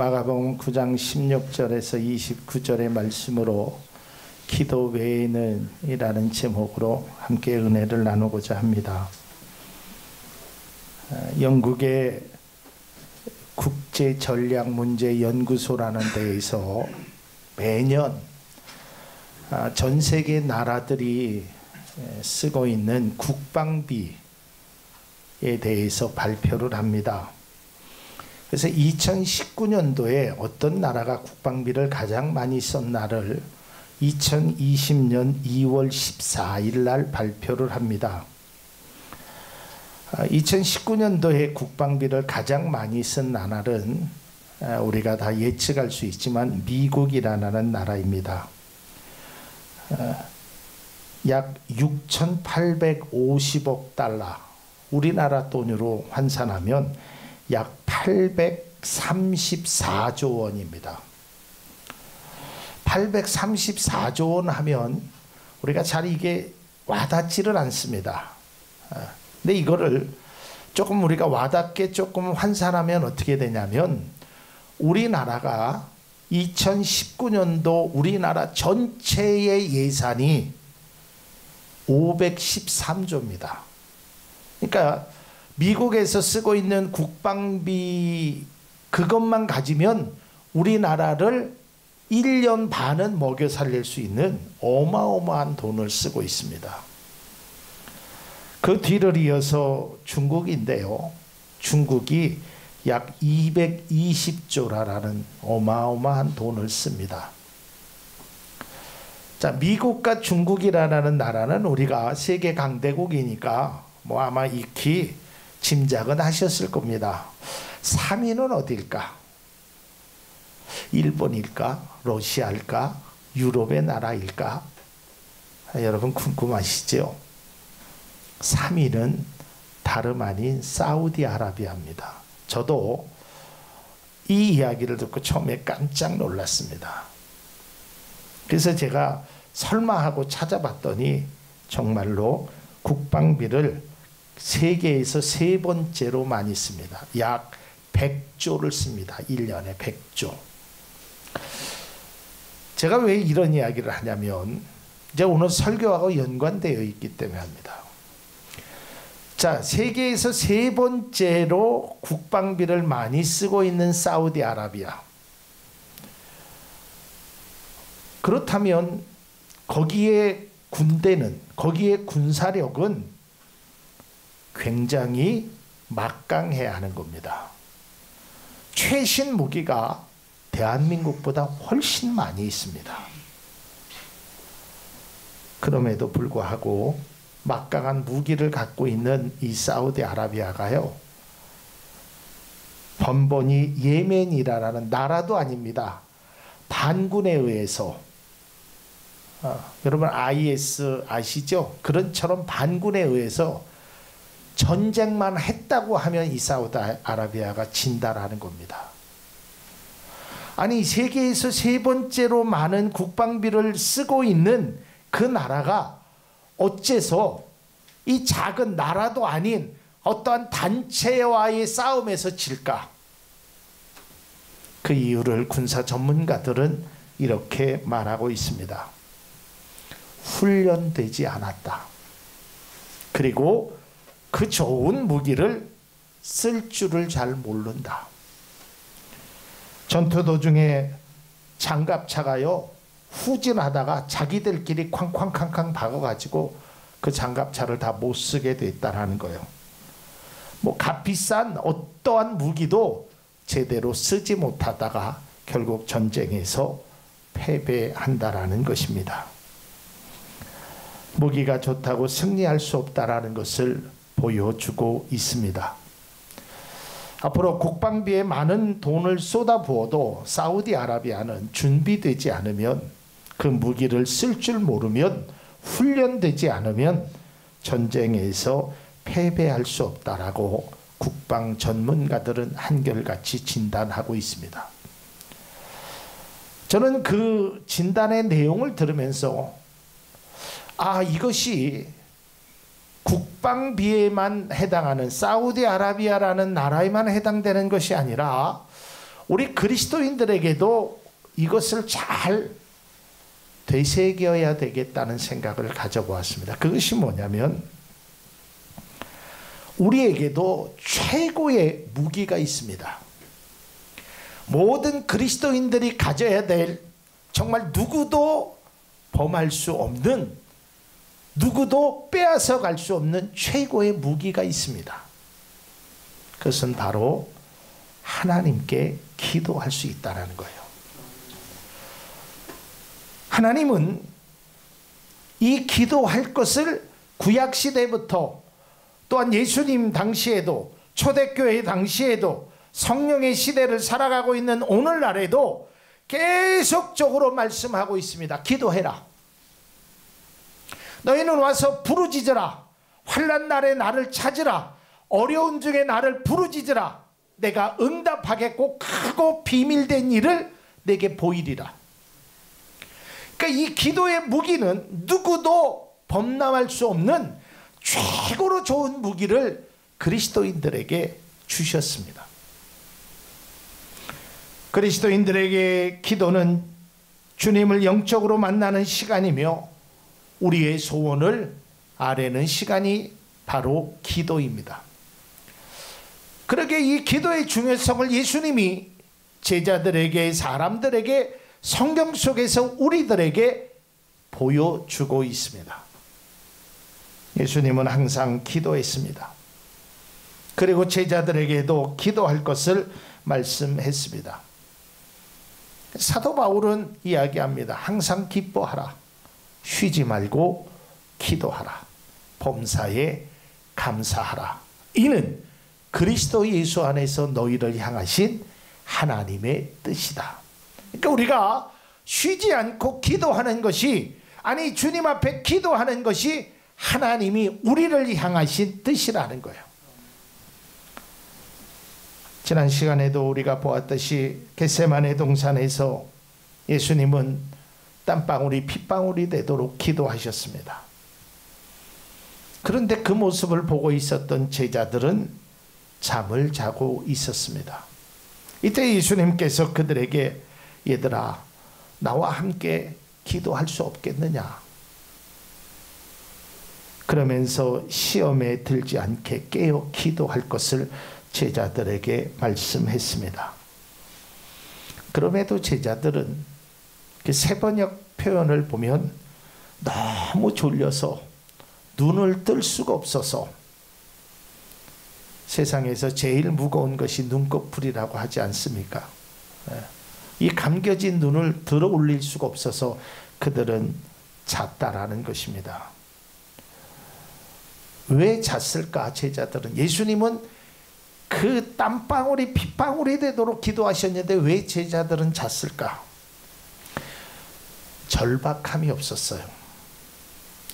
마가복음 9장 16절에서 29절의 말씀으로 기도 외에는 이라는 제목으로 함께 은혜를 나누고자 합니다. 영국의 국제전략문제연구소라는 데에서 매년 전 세계 나라들이 쓰고 있는 국방비에 대해서 발표를 합니다. 그래서 2019년도에 어떤 나라가 국방비를 가장 많이 썼나를 2020년 2월 14일 날 발표를 합니다. 2019년도에 국방비를 가장 많이 쓴 나라는 우리가 다 예측할 수 있지만 미국이라는 나라입니다. 약 6,850억 달러, 우리나라 돈으로 환산하면 약 834조 원입니다. 834조 원 하면 우리가 잘 이게 와닿지를 않습니다. 근데 이거를 조금 우리가 와닿게 조금 환산하면 어떻게 되냐면, 우리나라가 2019년도 우리나라 전체의 예산이 513조입니다. 그러니까 미국에서 쓰고 있는 국방비 그것만 가지면 우리나라를 1년 반은 먹여 살릴 수 있는 어마어마한 돈을 쓰고 있습니다. 그 뒤를 이어서 중국인데요. 중국이 약 220조라는 어마어마한 돈을 씁니다. 자, 미국과 중국이라는 나라는 우리가 세계 강대국이니까 뭐 아마 익히 짐작은 하셨을 겁니다. 3위는 어딜까? 일본일까? 러시아일까? 유럽의 나라일까? 여러분 궁금하시죠? 3위는 다름 아닌 사우디아라비아입니다. 저도 이 이야기를 듣고 처음에 깜짝 놀랐습니다. 그래서 제가 설마 하고 찾아봤더니 정말로 국방비를 세계에서 세 번째로 많이 씁니다. 약 100조를 씁니다. 1년에 100조. 제가 왜 이런 이야기를 하냐면, 이제 오늘 설교하고 연관되어 있기 때문에 합니다. 자, 세계에서 세 번째로 국방비를 많이 쓰고 있는 사우디아라비아. 그렇다면 거기에 군대는, 거기에 군사력은 굉장히 막강해야 하는 겁니다. 최신 무기가 대한민국보다 훨씬 많이 있습니다. 그럼에도 불구하고 막강한 무기를 갖고 있는 이 사우디아라비아가요, 번번이 예멘이라는 나라도 아닙니다. 반군에 의해서, 여러분 IS 아시죠? 그런처럼 반군에 의해서 전쟁만 했다고 하면 이 사우디아라비아가 진다라는 겁니다. 아니, 세계에서 세 번째로 많은 국방비를 쓰고 있는 그 나라가 어째서 이 작은 나라도 아닌 어떠한 단체와의 싸움에서 질까? 그 이유를 군사 전문가들은 이렇게 말하고 있습니다. 훈련되지 않았다. 그리고 그 좋은 무기를 쓸 줄을 잘 모른다. 전투 도중에 장갑차가요, 후진하다가 자기들끼리 쾅쾅쾅쾅 박아가지고 그 장갑차를 다 못 쓰게 됐다라는 거예요. 뭐 값비싼 어떠한 무기도 제대로 쓰지 못하다가 결국 전쟁에서 패배한다라는 것입니다. 무기가 좋다고 승리할 수 없다라는 것을 보여주고 있습니다. 앞으로 국방비에 많은 돈을 쏟아부어도 사우디아라비아는 준비되지 않으면, 그 무기를 쓸 줄 모르면, 훈련되지 않으면 전쟁에서 패배할 수 없다라고 국방 전문가들은 한결같이 진단하고 있습니다. 저는 그 진단의 내용을 들으면서 이것이 국방비에만 해당하는 사우디아라비아라는 나라에만 해당되는 것이 아니라 우리 그리스도인들에게도 이것을 잘 되새겨야 되겠다는 생각을 가져보았습니다. 그것이 뭐냐면 우리에게도 최고의 무기가 있습니다. 모든 그리스도인들이 가져야 될 정말 누구도 범할 수 없는, 누구도 빼앗아 갈 수 없는 최고의 무기가 있습니다. 그것은 바로 하나님께 기도할 수 있다는 거예요. 하나님은 이 기도할 것을 구약시대부터 또한 예수님 당시에도, 초대교회 당시에도, 성령의 시대를 살아가고 있는 오늘날에도 계속적으로 말씀하고 있습니다. 기도해라. 너희는 와서 부르짖으라. 환난 날에 나를 찾으라. 어려운 중에 나를 부르짖으라. 내가 응답하겠고 크고 비밀된 일을 내게 보이리라. 그러니까 이 기도의 무기는 누구도 범람할 수 없는 최고로 좋은 무기를 그리스도인들에게 주셨습니다. 그리스도인들에게 기도는 주님을 영적으로 만나는 시간이며 우리의 소원을 아뢰는 시간이 바로 기도입니다. 그러게 이 기도의 중요성을 예수님이 제자들에게, 사람들에게, 성경 속에서 우리들에게 보여주고 있습니다. 예수님은 항상 기도했습니다. 그리고 제자들에게도 기도할 것을 말씀했습니다. 사도 바울은 이야기합니다. 항상 기뻐하라. 쉬지 말고 기도하라. 범사에 감사하라. 이는 그리스도 예수 안에서 너희를 향하신 하나님의 뜻이다. 그러니까 우리가 쉬지 않고 기도하는 것이, 아니 주님 앞에 기도하는 것이 하나님이 우리를 향하신 뜻이라는 거예요. 지난 시간에도 우리가 보았듯이 겟세마네 동산에서 예수님은 땀방울이 핏방울이 되도록 기도하셨습니다. 그런데 그 모습을 보고 있었던 제자들은 잠을 자고 있었습니다. 이때 예수님께서 그들에게 얘들아 나와 함께 기도할 수 없겠느냐, 그러면서 시험에 들지 않게 깨어 기도할 것을 제자들에게 말씀했습니다. 그럼에도 제자들은 그 세번역 표현을 보면 너무 졸려서 눈을 뜰 수가 없어서, 세상에서 제일 무거운 것이 눈꺼풀이라고 하지 않습니까? 이 감겨진 눈을 들어 올릴 수가 없어서 그들은 잤다라는 것입니다. 왜 잤을까? 제자들은, 예수님은 그 땀방울이 핏방울이 되도록 기도하셨는데 왜 제자들은 잤을까? 절박함이 없었어요.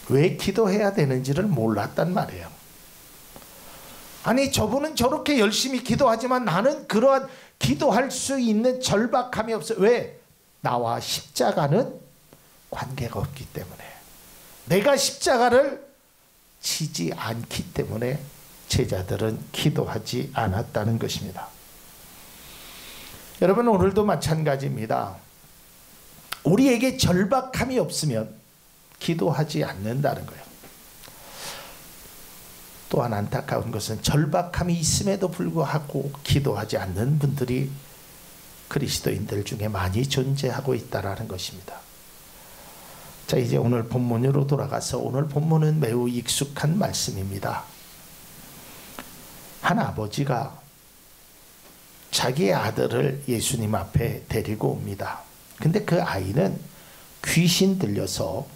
왜 기도해야 되는지를 몰랐단 말이에요. 아니 저분은 저렇게 열심히 기도하지만 나는 그러한 기도할 수 있는 절박함이 없어요. 왜? 나와 십자가는 관계가 없기 때문에, 내가 십자가를 지지 않기 때문에 제자들은 기도하지 않았다는 것입니다. 여러분 오늘도 마찬가지입니다. 우리에게 절박함이 없으면 기도하지 않는다는 거예요. 또한 안타까운 것은 절박함이 있음에도 불구하고 기도하지 않는 분들이 그리스도인들 중에 많이 존재하고 있다는 것입니다. 자, 이제 오늘 본문으로 돌아가서, 오늘 본문은 매우 익숙한 말씀입니다. 한 아버지가 자기의 아들을 예수님 앞에 데리고 옵니다. 근데 그 아이는 귀신 들려서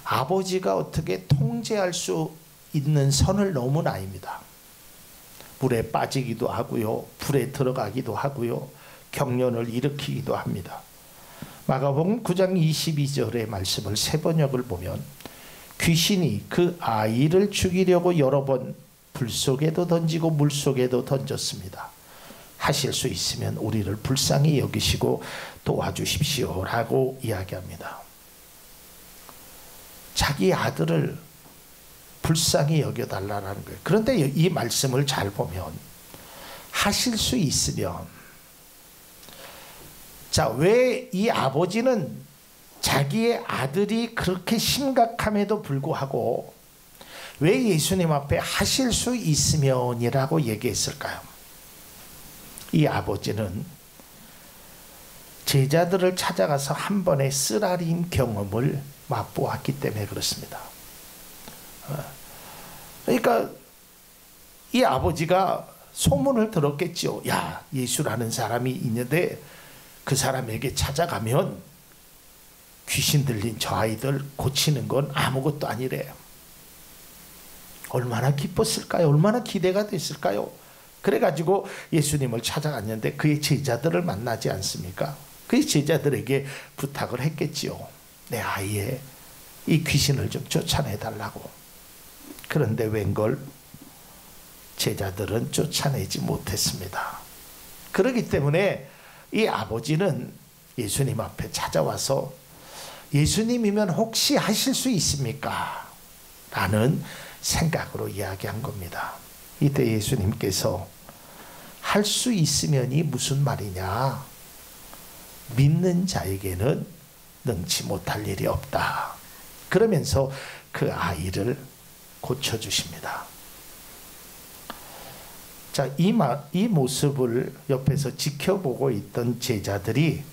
아버지가 어떻게 통제할 수 있는 선을 넘은 아이입니다. 물에 빠지기도 하고요, 불에 들어가기도 하고요, 경련을 일으키기도 합니다. 마가복음 9장 22절의 말씀을 세번역을 보면 귀신이 그 아이를 죽이려고 여러 번 불 속에도 던지고 물 속에도 던졌습니다. 하실 수 있으면 우리를 불쌍히 여기시고 도와주십시오라고 이야기합니다. 자기 아들을 불쌍히 여겨달라는 거예요. 그런데 이 말씀을 잘 보면 하실 수 있으면, 자, 왜 이 아버지는 자기의 아들이 그렇게 심각함에도 불구하고 왜 예수님 앞에 하실 수 있으면이라고 얘기했을까요? 이 아버지는 제자들을 찾아가서 한 번의 쓰라린 경험을 맛보았기 때문에 그렇습니다. 그러니까 이 아버지가 소문을 들었겠죠. 야, 예수라는 사람이 있는데 그 사람에게 찾아가면 귀신 들린 저 아이들 고치는 건 아무것도 아니래요. 얼마나 기뻤을까요? 얼마나 기대가 됐을까요? 그래가지고 예수님을 찾아갔는데 그의 제자들을 만나지 않습니까? 그의 제자들에게 부탁을 했겠지요. 내 아이의 이 귀신을 좀 쫓아내달라고. 그런데 웬걸 제자들은 쫓아내지 못했습니다. 그렇기 때문에 이 아버지는 예수님 앞에 찾아와서 예수님이면 혹시 하실 수 있습니까? 라는 생각으로 이야기한 겁니다. 이때 예수님께서 할 수 있으면이 무슨 말이냐? 믿는 자에게는 능치 못할 일이 없다. 그러면서 그 아이를 고쳐주십니다. 자, 이 모습을 옆에서 지켜보고 있던 제자들이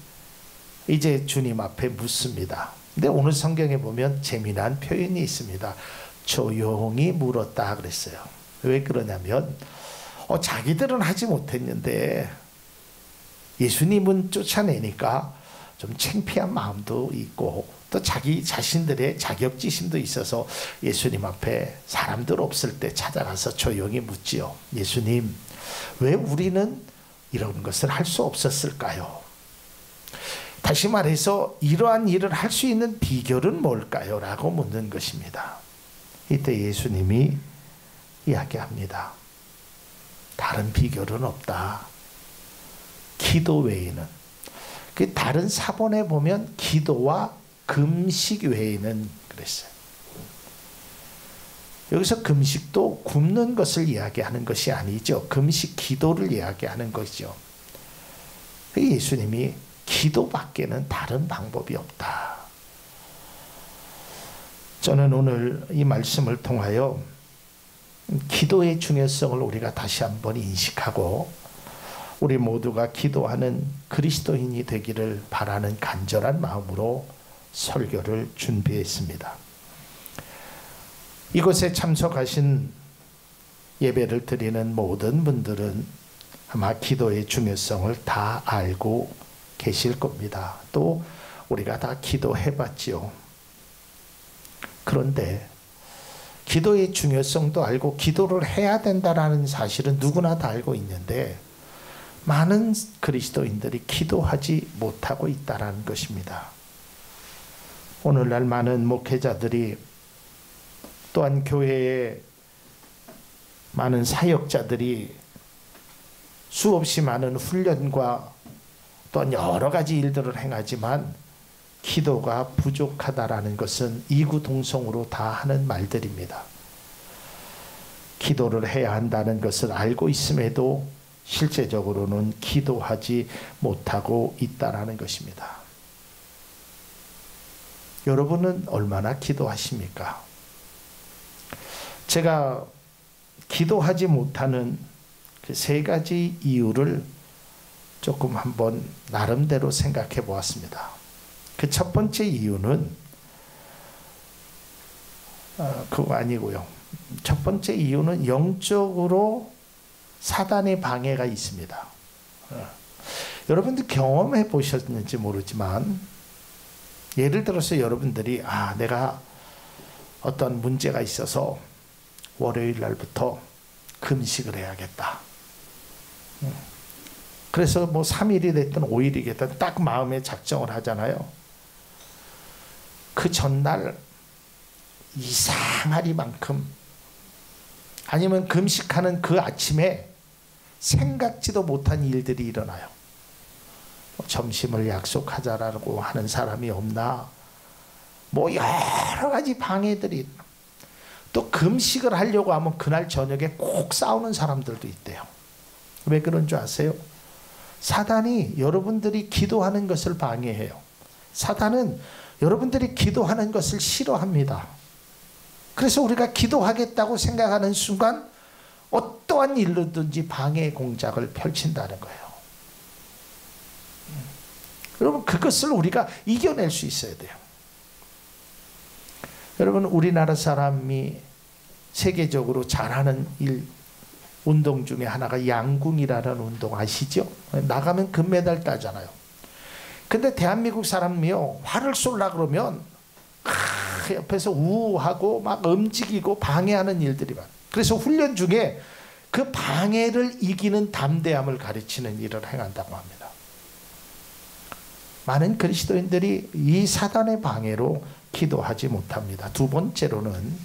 이제 주님 앞에 묻습니다. 근데 오늘 성경에 보면 재미난 표현이 있습니다. 조용히 물었다 그랬어요. 왜 그러냐면 자기들은 하지 못했는데 예수님은 쫓아내니까 좀 창피한 마음도 있고 또 자기 자신들의 자격지심도 있어서 예수님 앞에 사람들 없을 때 찾아가서 조용히 묻지요. 예수님, 왜 우리는 이런 것을 할 수 없었을까요? 다시 말해서 이러한 일을 할 수 있는 비결은 뭘까요? 라고 묻는 것입니다. 이때 예수님이 이야기합니다. 다른 비결은 없다. 기도 외에는. 그 다른 사본에 보면 기도와 금식 외에는 그랬어요. 여기서 금식도 굶는 것을 이야기하는 것이 아니죠. 금식 기도를 이야기하는 것이죠. 예수님이 기도밖에는 다른 방법이 없다. 저는 오늘 이 말씀을 통하여 기도의 중요성을 우리가 다시 한번 인식하고 우리 모두가 기도하는 그리스도인이 되기를 바라는 간절한 마음으로 설교를 준비했습니다. 이곳에 참석하신 예배를 드리는 모든 분들은 아마 기도의 중요성을 다 알고 계실 겁니다. 또 우리가 다 기도해봤지요. 그런데 기도의 중요성도 알고 기도를 해야 된다라는 사실은 누구나 다 알고 있는데 많은 그리스도인들이 기도하지 못하고 있다는 것입니다. 오늘날 많은 목회자들이 또한 교회의 많은 사역자들이 수없이 많은 훈련과 또한 여러 가지 일들을 행하지만 기도가 부족하다라는 것은 이구동성으로 다 하는 말들입니다. 기도를 해야 한다는 것을 알고 있음에도 실제적으로는 기도하지 못하고 있다라는 것입니다. 여러분은 얼마나 기도하십니까? 제가 기도하지 못하는 그 세 가지 이유를 조금 한번 나름대로 생각해 보았습니다. 그 첫 번째 이유는 그거 아니고요. 첫 번째 이유는 영적으로 사단의 방해가 있습니다. 여러분들 경험해 보셨는지 모르지만 예를 들어서 여러분들이 내가 어떤 문제가 있어서 월요일 날부터 금식을 해야겠다. 그래서 뭐 3일이 됐든 5일이 됐든 딱 마음에 작정을 하잖아요. 그 전날 이상하리만큼 아니면 금식하는 그 아침에 생각지도 못한 일들이 일어나요. 점심을 약속하자라고 하는 사람이 없나? 뭐 여러 가지 방해들이. 또 금식을 하려고 하면 그날 저녁에 꼭 싸우는 사람들도 있대요. 왜 그런 줄 아세요? 사단이 여러분들이 기도하는 것을 방해해요. 사단은 여러분들이 기도하는 것을 싫어합니다. 그래서 우리가 기도하겠다고 생각하는 순간 어떠한 일로든지 방해 공작을 펼친다는 거예요. 여러분, 그것을 우리가 이겨낼 수 있어야 돼요. 여러분, 우리나라 사람이 세계적으로 잘하는 운동 중에 하나가 양궁이라는 운동 아시죠? 나가면 금메달 따잖아요. 근데 대한민국 사람이요, 활을 쏠라 그러면 옆에서 우우하고 막 움직이고 방해하는 일들이 많아요. 그래서 훈련 중에 그 방해를 이기는 담대함을 가르치는 일을 행한다고 합니다. 많은 그리스도인들이 이 사단의 방해로 기도하지 못합니다. 두 번째로는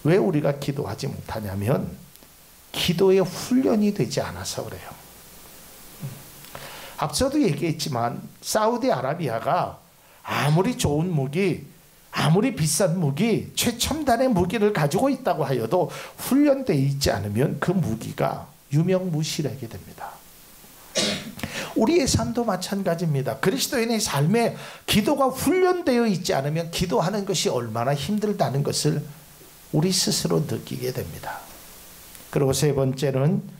왜 우리가 기도하지 못하냐면 기도의 훈련이 되지 않아서 그래요. 앞서도 얘기했지만 사우디아라비아가 아무리 좋은 무기, 아무리 비싼 무기, 최첨단의 무기를 가지고 있다고 하여도 훈련되어 있지 않으면 그 무기가 유명무실하게 됩니다. 우리의 삶도 마찬가지입니다. 그리스도인의 삶에 기도가 훈련되어 있지 않으면 기도하는 것이 얼마나 힘들다는 것을 우리 스스로 느끼게 됩니다. 그리고 세 번째는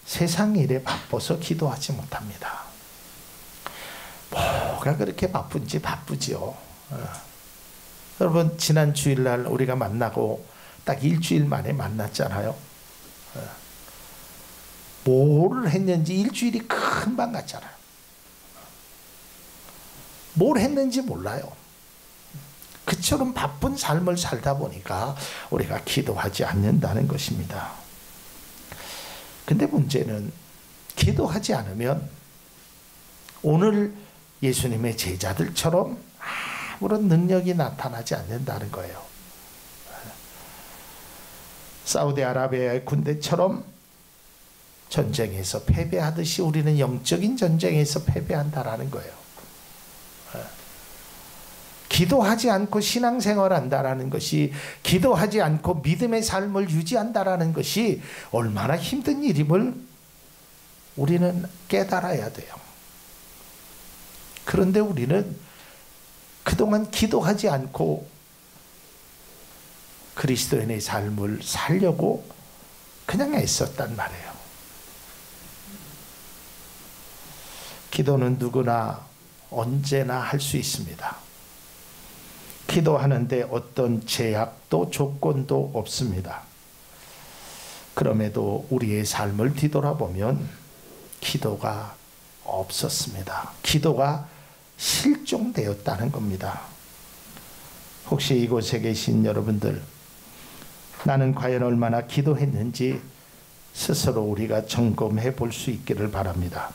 세상 일에 바빠서 기도하지 못합니다. 뭐가 그렇게 바쁜지 바쁘지요. 여러분, 지난 주일날 우리가 만나고 딱 일주일 만에 만났잖아요. 뭘 했는지 일주일이 금방 갔잖아요. 뭘 했는지 몰라요. 그처럼 바쁜 삶을 살다 보니까 우리가 기도하지 않는다는 것입니다. 근데 문제는 기도하지 않으면 오늘 예수님의 제자들처럼 아무런 능력이 나타나지 않는다는 거예요. 사우디아라비아의 군대처럼 전쟁에서 패배하듯이 우리는 영적인 전쟁에서 패배한다라는 거예요. 기도하지 않고 신앙생활한다라는 것이, 기도하지 않고 믿음의 삶을 유지한다라는 것이 얼마나 힘든 일임을 우리는 깨달아야 돼요. 그런데 우리는 그동안 기도하지 않고 그리스도인의 삶을 살려고 그냥 애썼단 말이에요. 기도는 누구나 언제나 할 수 있습니다. 기도하는데 어떤 제약도 조건도 없습니다. 그럼에도 우리의 삶을 뒤돌아보면 기도가 없었습니다. 기도가 실종되었다는 겁니다. 혹시 이곳에 계신 여러분들, 나는 과연 얼마나 기도했는지 스스로 우리가 점검해 볼 수 있기를 바랍니다.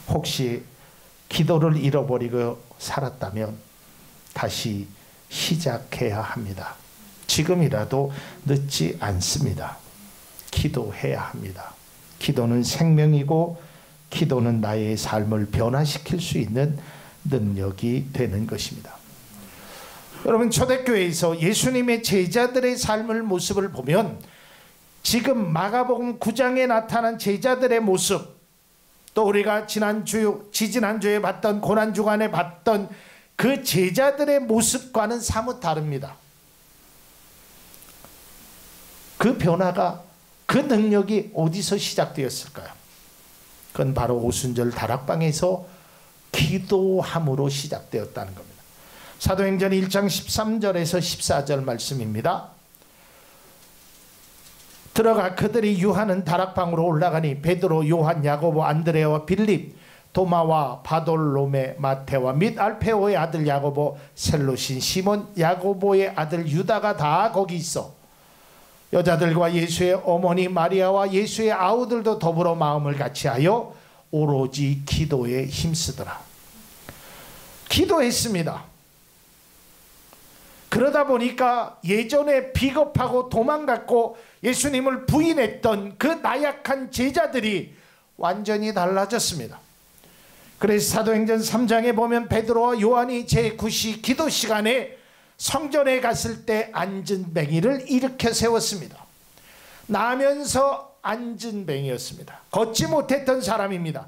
혹시 기도를 잃어버리고 살았다면 다시 시작해야 합니다. 지금이라도 늦지 않습니다. 기도해야 합니다. 기도는 생명이고 기도는 나의 삶을 변화시킬 수 있는 능력이 되는 것입니다. 여러분, 초대교회에서 예수님의 제자들의 삶의 모습을 보면 지금 마가복음 9장에 나타난 제자들의 모습, 또 우리가 지지난주에 봤던 고난주간에 봤던 그 제자들의 모습과는 사뭇 다릅니다. 그 변화가, 그 능력이 어디서 시작되었을까요? 그건 바로 오순절 다락방에서 기도함으로 시작되었다는 겁니다. 사도행전 1장 13절에서 14절 말씀입니다. 들어가 그들이 유하는 다락방으로 올라가니 베드로, 요한, 야고보, 안드레와 빌립, 도마와 바돌로메, 마테와 및 알페오의 아들 야고보, 셀로신 시몬, 야고보의 아들 유다가 다 거기 있어 여자들과 예수의 어머니 마리아와 예수의 아우들도 더불어 마음을 같이하여 오로지 기도에 힘쓰더라. 기도했습니다. 그러다 보니까 예전에 비겁하고 도망갔고 예수님을 부인했던 그 나약한 제자들이 완전히 달라졌습니다. 그래서 사도행전 3장에 보면 베드로와 요한이 제9시 기도 시간에 성전에 갔을 때 앉은 뱅이를 일으켜 세웠습니다. 나면서 안진뱅이였습니다. 걷지 못했던 사람입니다.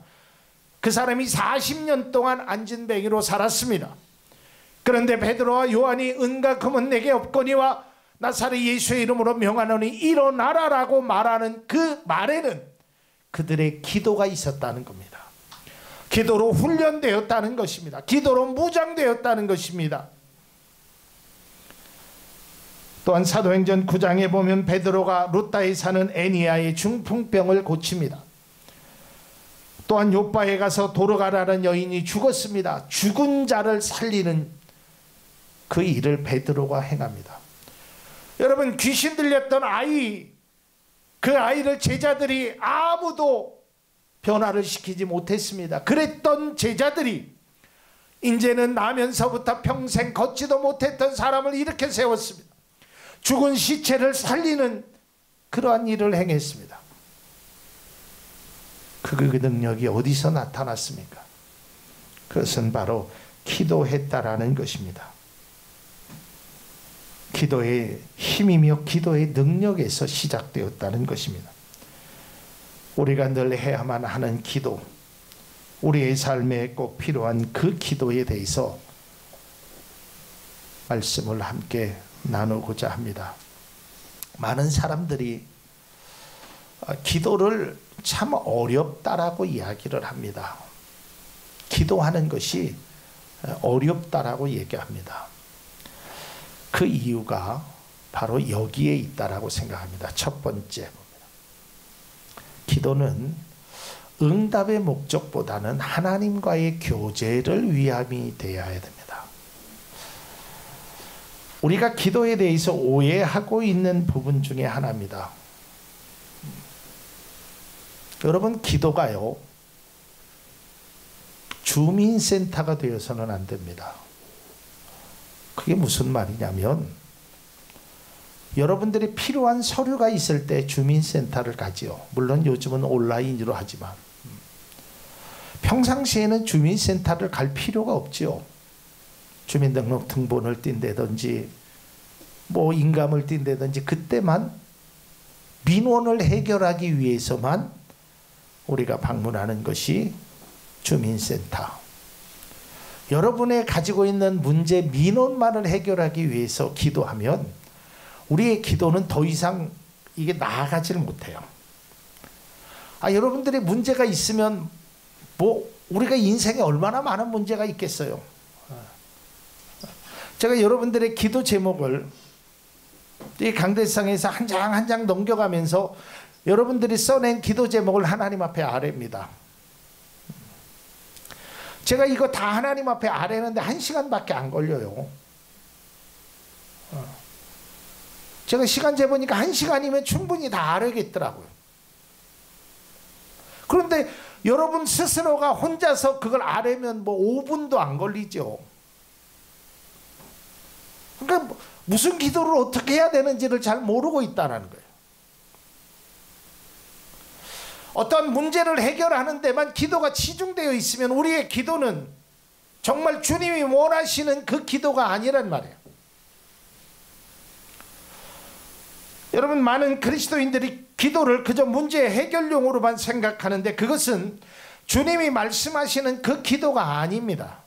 그 사람이 40년 동안 안진뱅이로 살았습니다. 그런데 베드로와 요한이 은과 금은 내게 없거니와 나사렛 예수의 이름으로 명하노니 일어나라라고 말하는 그 말에는 그들의 기도가 있었다는 겁니다. 기도로 훈련되었다는 것입니다. 기도로 무장되었다는 것입니다. 또한 사도행전 9장에 보면 베드로가 루다에 사는 애니아의 중풍병을 고칩니다. 또한 요바에 가서 도르가라는 여인이 죽었습니다. 죽은 자를 살리는 그 일을 베드로가 행합니다. 여러분, 귀신 들렸던 아이, 그 아이를 제자들이 아무도 변화를 시키지 못했습니다. 그랬던 제자들이 이제는 나면서부터 평생 걷지도 못했던 사람을 일으켜 세웠습니다. 죽은 시체를 살리는 그러한 일을 행했습니다. 그 능력이 어디서 나타났습니까? 그것은 바로 기도했다라는 것입니다. 기도의 힘이며 기도의 능력에서 시작되었다는 것입니다. 우리가 늘 해야만 하는 기도, 우리의 삶에 꼭 필요한 그 기도에 대해서 말씀을 함께 나누고자 합니다. 많은 사람들이 기도를 참 어렵다라고 이야기를 합니다. 기도하는 것이 어렵다라고 얘기합니다. 그 이유가 바로 여기에 있다라고 생각합니다. 첫 번째, 기도는 응답의 목적보다는 하나님과의 교제를 위함이 되어야 됩니다. 우리가 기도에 대해서 오해하고 있는 부분 중에 하나입니다. 여러분, 기도가요, 주민센터가 되어서는 안 됩니다. 그게 무슨 말이냐면, 여러분들이 필요한 서류가 있을 때 주민센터를 가지요. 물론 요즘은 온라인으로 하지만 평상시에는 주민센터를 갈 필요가 없지요. 주민등록등본을 띈다든지 뭐 인감을 띈다든지 그때만 민원을 해결하기 위해서만 우리가 방문하는 것이 주민센터. 여러분의 가지고 있는 문제 민원만을 해결하기 위해서 기도하면 우리의 기도는 더 이상 이게 나아가지를 못해요. 여러분들의 문제가 있으면 뭐 우리가 인생에 얼마나 많은 문제가 있겠어요. 제가 여러분들의 기도 제목을 이 강대상에서 한 장 한 장 넘겨가면서 여러분들이 써낸 기도 제목을 하나님 앞에 아뢰입니다. 제가 이거 다 하나님 앞에 아뢰는데 1시간밖에 안 걸려요. 제가 시간 재보니까 1시간이면 충분히 다 아뢰겠더라고요. 그런데 여러분 스스로가 혼자서 그걸 아뢰면 뭐 5분도 안 걸리죠. 그러니까 무슨 기도를 어떻게 해야 되는지를 잘 모르고 있다는 거예요. 어떤 문제를 해결하는 데만 기도가 치중되어 있으면 우리의 기도는 정말 주님이 원하시는 그 기도가 아니란 말이에요. 여러분, 많은 그리스도인들이 기도를 그저 문제 해결용으로만 생각하는데 그것은 주님이 말씀하시는 그 기도가 아닙니다.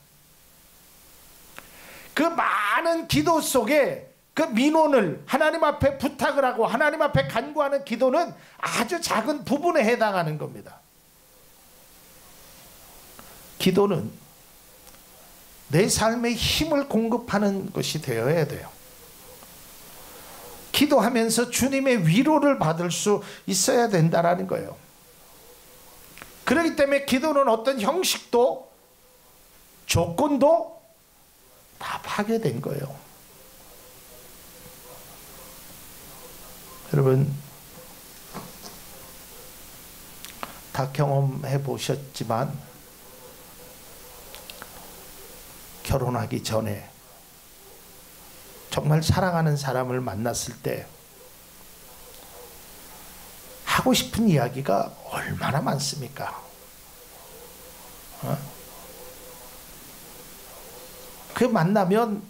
그 많은 기도 속에 그 민원을 하나님 앞에 부탁을 하고 하나님 앞에 간구하는 기도는 아주 작은 부분에 해당하는 겁니다. 기도는 내 삶에 힘을 공급하는 것이 되어야 돼요. 기도하면서 주님의 위로를 받을 수 있어야 된다는 거예요. 그렇기 때문에 기도는 어떤 형식도 조건도 다 파괴된 거예요. 여러분, 다 경험해 보셨지만 결혼하기 전에 정말 사랑하는 사람을 만났을 때 하고 싶은 이야기가 얼마나 많습니까? 그 만나면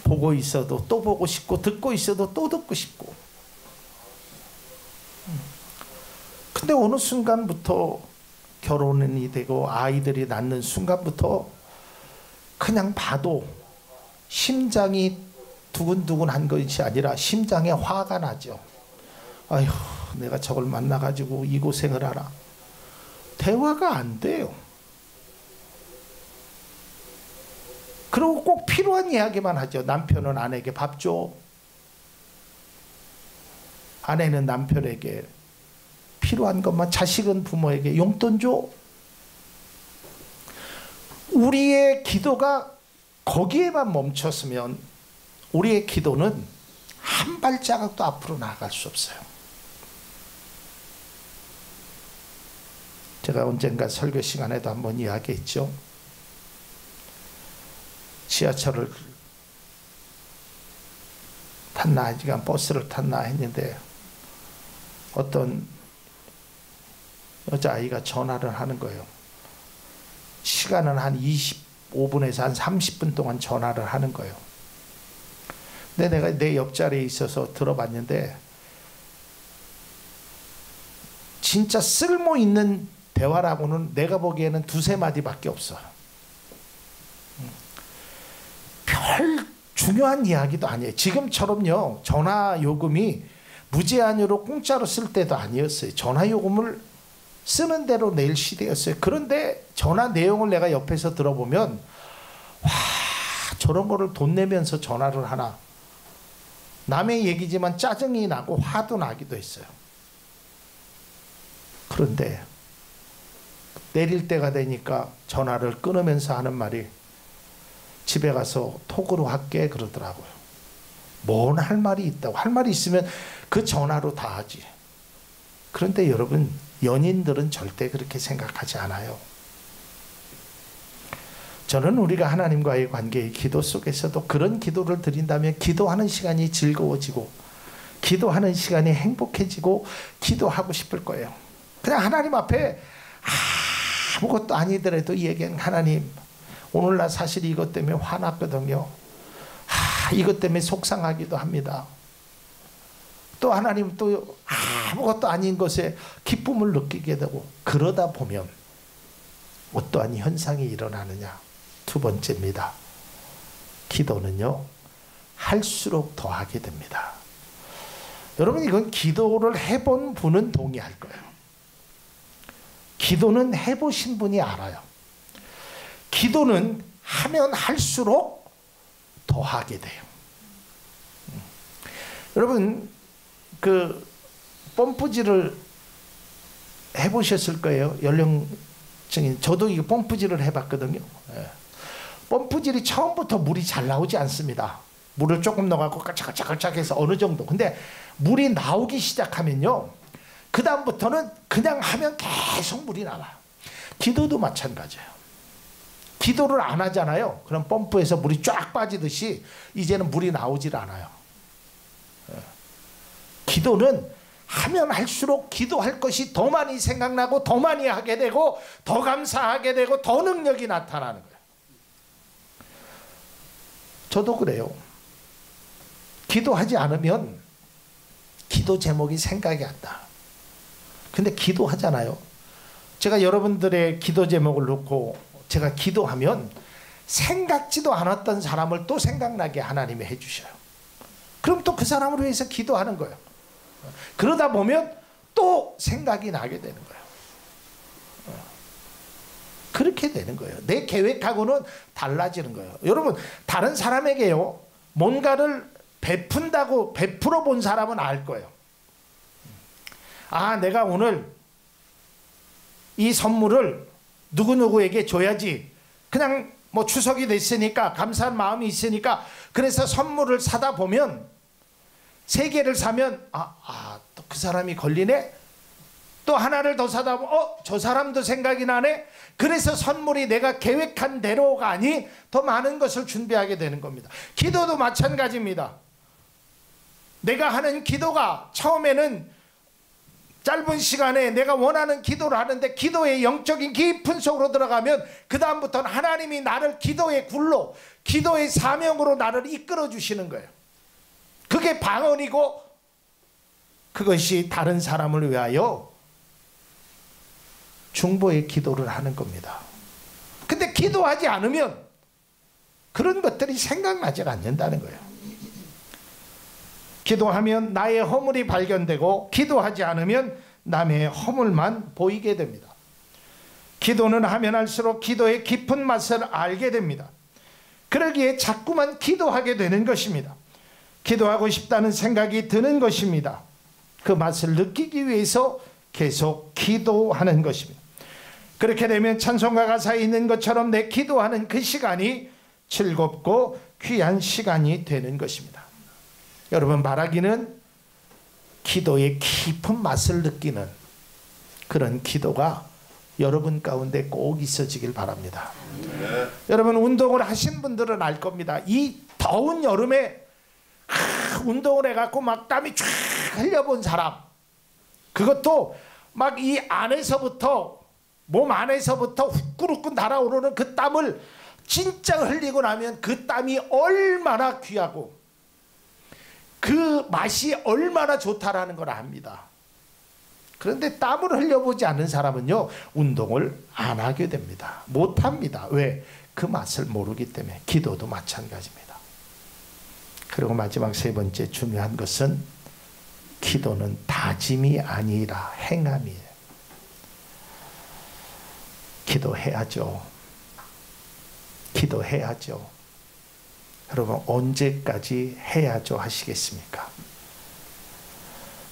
보고 있어도 또 보고 싶고 듣고 있어도 또 듣고 싶고 근데 어느 순간부터 결혼이 되고 아이들이 낳는 순간부터 그냥 봐도 심장이 두근두근한 것이 아니라 심장에 화가 나죠. 아휴, 내가 저걸 만나가지고 이 고생을 하라. 대화가 안 돼요. 그리고 꼭 필요한 이야기만 하죠. 남편은 아내에게 밥 줘. 아내는 남편에게 필요한 것만, 자식은 부모에게 용돈 줘. 우리의 기도가 거기에만 멈췄으면 우리의 기도는 한 발자국도 앞으로 나아갈 수 없어요. 제가 언젠가 설교 시간에도 한번 이야기했죠. 지하철을 탔나 아니면 버스를 탔나 했는데 어떤 여자아이가 전화를 하는 거예요. 시간은 한 25분에서 한 30분 동안 전화를 하는 거예요. 근데 내가 내 옆자리에 있어서 들어봤는데 진짜 쓸모있는 대화라고는 내가 보기에는 두세 마디밖에 없어. 별 중요한 이야기도 아니에요. 지금처럼요, 전화 요금이 무제한으로 공짜로 쓸 때도 아니었어요. 전화 요금을 쓰는 대로 낼 시대였어요. 그런데 전화 내용을 내가 옆에서 들어보면 와, 저런 거를 돈 내면서 전화를 하나. 남의 얘기지만 짜증이 나고 화도 나기도 했어요. 그런데 내릴 때가 되니까 전화를 끊으면서 하는 말이 집에 가서 톡으로 할게 그러더라고요. 뭔 할 말이 있다고. 할 말이 있으면 그 전화로 다 하지. 그런데 여러분, 연인들은 절대 그렇게 생각하지 않아요. 저는 우리가 하나님과의 관계의 기도 속에서도 그런 기도를 드린다면 기도하는 시간이 즐거워지고 기도하는 시간이 행복해지고 기도하고 싶을 거예요. 그냥 하나님 앞에 아무것도 아니더라도 이 얘기는 하나님, 오늘 나 사실 이것 때문에 화났거든요. 이것 때문에 속상하기도 합니다. 또 하나님 또 아무것도 아닌 것에 기쁨을 느끼게 되고 그러다 보면 어떠한 현상이 일어나느냐. 두 번째입니다. 기도는요, 할수록 더하게 됩니다. 여러분, 이건 기도를 해본 분은 동의할 거예요. 기도는 해보신 분이 알아요. 기도는 하면 할수록 더하게 돼요. 여러분, 그 펌프질을 해보셨을 거예요. 연령층인 저도 이거 펌프질을 해봤거든요. 펌프질이 처음부터 물이 잘 나오지 않습니다. 물을 조금 넣어갖고 깔짝깔짝해서 어느 정도. 근데 물이 나오기 시작하면요, 그 다음부터는 그냥 하면 계속 물이 나와요. 기도도 마찬가지예요. 기도를 안 하잖아요. 그럼 펌프에서 물이 쫙 빠지듯이 이제는 물이 나오질 않아요. 기도는 하면 할수록 기도할 것이 더 많이 생각나고 더 많이 하게 되고 더 감사하게 되고 더 능력이 나타나는 거예요. 저도 그래요. 기도하지 않으면 기도 제목이 생각이 안 나. 근데 기도하잖아요. 제가 여러분들의 기도 제목을 놓고 제가 기도하면 생각지도 않았던 사람을 또 생각나게 하나님이 해주셔요. 그럼 또 그 사람을 위해서 기도하는 거예요. 그러다 보면 또 생각이 나게 되는 거예요. 그렇게 되는 거예요. 내 계획하고는 달라지는 거예요. 여러분, 다른 사람에게요, 뭔가를 베푼다고 베풀어 본 사람은 알 거예요. 아, 내가 오늘 이 선물을 누구누구에게 줘야지. 그냥 뭐 추석이 됐으니까 감사한 마음이 있으니까 그래서 선물을 사다 보면 3개를 사면 또 그 사람이 걸리네. 또 하나를 더 사다 보면 저 사람도 생각이 나네. 그래서 선물이 내가 계획한 대로가 아니 더 많은 것을 준비하게 되는 겁니다. 기도도 마찬가지입니다. 내가 하는 기도가 처음에는 짧은 시간에 내가 원하는 기도를 하는데 기도의 영적인 깊은 속으로 들어가면 그 다음부터는 하나님이 나를 기도의 굴로, 기도의 사명으로 나를 이끌어 주시는 거예요. 그게 방언이고 그것이 다른 사람을 위하여 중보의 기도를 하는 겁니다. 근데 기도하지 않으면 그런 것들이 생각나지 않는다는 거예요. 기도하면 나의 허물이 발견되고 기도하지 않으면 남의 허물만 보이게 됩니다. 기도는 하면 할수록 기도의 깊은 맛을 알게 됩니다. 그러기에 자꾸만 기도하게 되는 것입니다. 기도하고 싶다는 생각이 드는 것입니다. 그 맛을 느끼기 위해서 계속 기도하는 것입니다. 그렇게 되면 찬송가 가사에 있는 것처럼 내 기도하는 그 시간이 즐겁고 귀한 시간이 되는 것입니다. 여러분, 바라기는 기도의 깊은 맛을 느끼는 그런 기도가 여러분 가운데 꼭 있어지길 바랍니다. 여러분, 운동을 하신 분들은 알 겁니다. 이 더운 여름에 운동을 해갖고 막 땀이 쫙 흘려본 사람, 그것도 막 이 안에서부터 몸 안에서부터 후끈후끈 달아오르는 그 땀을 진짜 흘리고 나면 그 땀이 얼마나 귀하고 그 맛이 얼마나 좋다라는 걸 압니다. 그런데 땀을 흘려보지 않는 사람은요, 운동을 안 하게 됩니다. 못합니다. 왜? 그 맛을 모르기 때문에. 기도도 마찬가지입니다. 그리고 마지막 세 번째 중요한 것은 기도는 다짐이 아니라 행함이에요. 기도해야죠. 기도해야죠. 여러분, 언제까지 해야죠 하시겠습니까?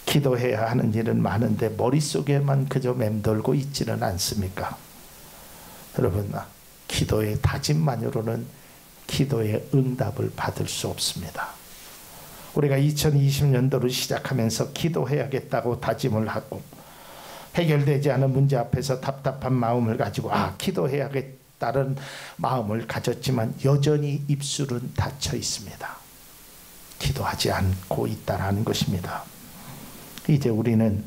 기도해야 하는 일은 많은데 머릿속에만 그저 맴돌고 있지는 않습니까? 여러분, 기도의 다짐만으로는 기도의 응답을 받을 수 없습니다. 우리가 2020년도를 시작하면서 기도해야겠다고 다짐을 하고 해결되지 않은 문제 앞에서 답답한 마음을 가지고 기도해야겠다는 마음을 가졌지만 여전히 입술은 닫혀 있습니다. 기도하지 않고 있다는 것입니다. 이제 우리는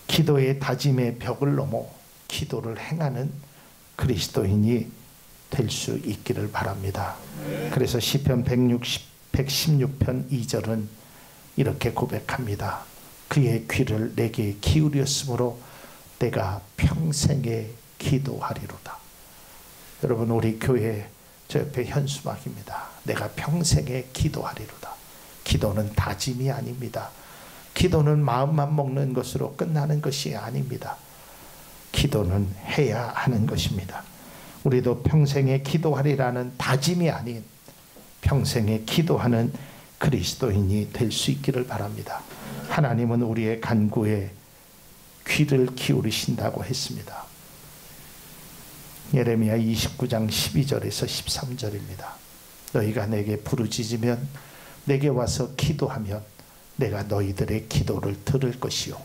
기도의 다짐의 벽을 넘어 기도를 행하는 그리스도인이 될 수 있기를 바랍니다. 그래서 시편 116편 2절은 이렇게 고백합니다. 그의 귀를 내게 기울였으므로 내가 평생에 기도하리로다. 여러분, 우리 교회 저 옆에 현수막입니다. 내가 평생에 기도하리로다. 기도는 다짐이 아닙니다. 기도는 마음만 먹는 것으로 끝나는 것이 아닙니다. 기도는 해야 하는 것입니다. 우리도 평생에 기도하리라는 다짐이 아닌 평생에 기도하는 그리스도인이 될 수 있기를 바랍니다. 하나님은 우리의 간구에 귀를 기울이신다고 했습니다. 예레미야 29장 12절에서 13절입니다. 너희가 내게 부르짖으면 내게 와서 기도하면 내가 너희들의 기도를 들을 것이요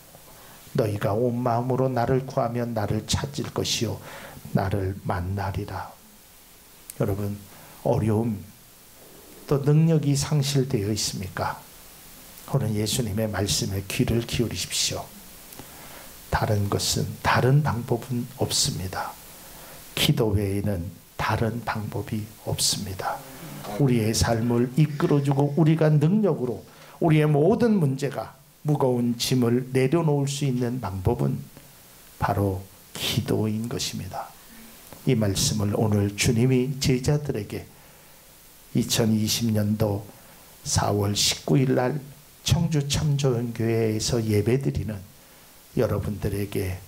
너희가 온 마음으로 나를 구하면 나를 찾을 것이요 나를 만나리라. 여러분, 어려움 또 능력이 상실되어 있습니까? 오늘 예수님의 말씀에 귀를 기울이십시오. 다른 방법은 없습니다. 기도 외에는 다른 방법이 없습니다. 우리의 삶을 이끌어주고 우리가 능력으로 우리의 모든 문제가 무거운 짐을 내려놓을 수 있는 방법은 바로 기도인 것입니다. 이 말씀을 오늘 주님이 제자들에게 2020년도 4월 19일 날 청주 참조연교회에서 예배드리는 여러분들에게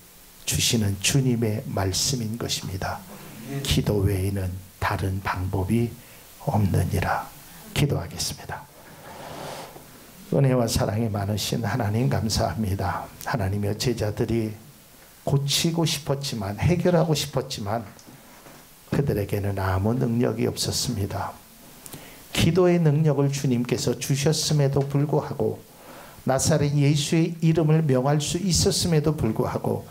주시는 주님의 말씀인 것입니다. 기도 외에는 다른 방법이 없느니라. 기도하겠습니다. 은혜와 사랑이 많으신 하나님 감사합니다. 하나님의 제자들이 고치고 싶었지만 해결하고 싶었지만 그들에게는 아무 능력이 없었습니다. 기도의 능력을 주님께서 주셨음에도 불구하고 나사렛 예수의 이름을 명할 수 있었음에도 불구하고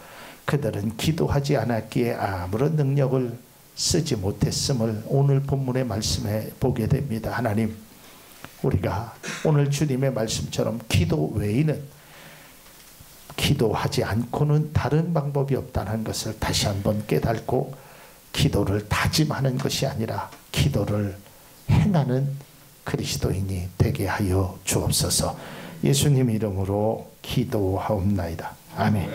그들은 기도하지 않았기에 아무런 능력을 쓰지 못했음을 오늘 본문의 말씀에 보게 됩니다. 하나님, 우리가 오늘 주님의 말씀처럼 기도 외에는 기도하지 않고는 다른 방법이 없다는 것을 다시 한번 깨닫고 기도를 다짐하는 것이 아니라 기도를 행하는 그리스도인이 되게 하여 주옵소서. 예수님 이름으로 기도하옵나이다. 아멘.